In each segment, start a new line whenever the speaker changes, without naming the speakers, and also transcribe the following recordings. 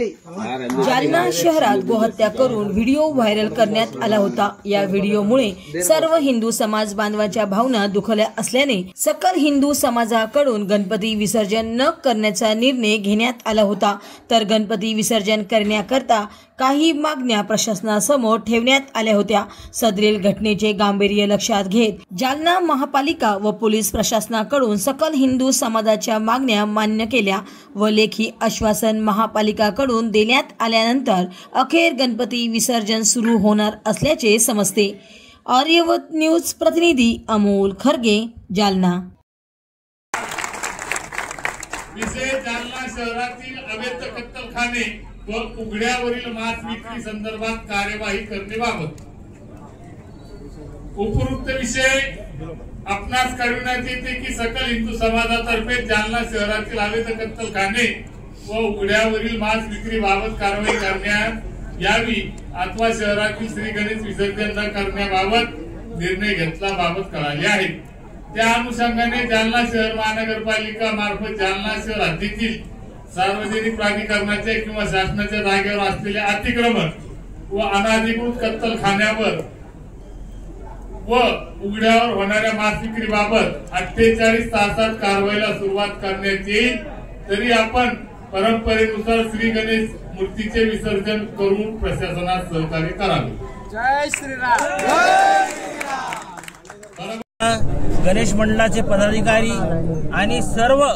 जालना शहरात गोहत्या करून video viral करण्यात आला होता। या व्हिडिओमुळे सर्व हिंदू समाज बांधवांच्या भावना दुखल्या असल्याने सकल हिंदू समाजाकडून गणपती विसर्जन न करण्याचा निर्णय घेण्यात आला होता। तर गणपती विसर्जन करण्याकरता काही मागण्या प्रशासनासमोर ठेवण्यात आल्या होत्या। सदरील घटनेचे गांभीर्य लक्षात घेत जालना महापालिका व पोलीस प्रशासनाकडून सकल हिंदू समाजाच्या मागण्या मान्य केल्या व लेखी आश्वासन महापालिकाकडून देण्यात आल्यानंतर अखेर गणपती विसर्जन सुरू होणार असल्याचे समजते। आर्यवत न्यूज प्रतिनिधी अमोल खरगे, जालना।
जालना शहरातील अवैध कत्तलखाने व उघड्यावरील मांस विक्री संदर्भात कार्यवाही करण्याबाबत उपरोक्त विषय आपणास कळविण्यात येते की सकल हिंदू समाजातर्फे जालना शहरातील अवैध कत्तलखाने व उघड्यावरील मांस विक्री बाबत कारवाई करण्यात यावी अथवा शहरातील श्री गणेश विसर्जन न करण्याबाबत निर्णय घेतल्याबाबत कळाले आहे। त्या अनुषंगाने जालना शहर महानगरपालिका मार्फत जालना शहर हद्दीतील सार्वजनिक प्राधिकरणाच्या किंवा शासनाच्या जागेवर असलेले अतिक्रमण व अनधिकृत कत्तलखान्यावर व उघड्यावर होणाऱ्या मांस विक्रीबाबत 48 तासात कारवाईला सुरुवात करण्यात येईल। तरी आपण परंपरेनुसार श्री गणेश मूर्तीचे विसर्जन करून प्रशासनास सहकार्य करावे।
जय श्रीराम। गणेश मंडळाचे पदाधिकारी आणि सर्व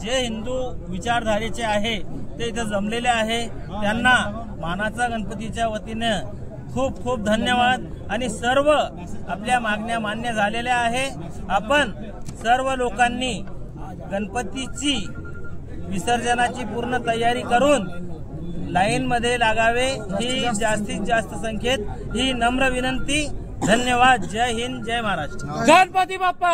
जे हिंदू विचारधारेचे आहे ते इथे जमलेले आहे, त्यांना मानाचा गणपतीच्या वतीने खूप खूप धन्यवाद। आणि सर्व आपल्या मागण्या मान्य झालेल्या आहे। आपण सर्व लोकांनी गणपतीची विसर्जनाची पूर्ण तयारी करून लाईन मध्ये लागावे ही जास्तीत जास्त संख्येत ही नम्र विनंती। धन्यवाद। जय हिंद, जय महाराष्ट्र। गणपती बाप्पा।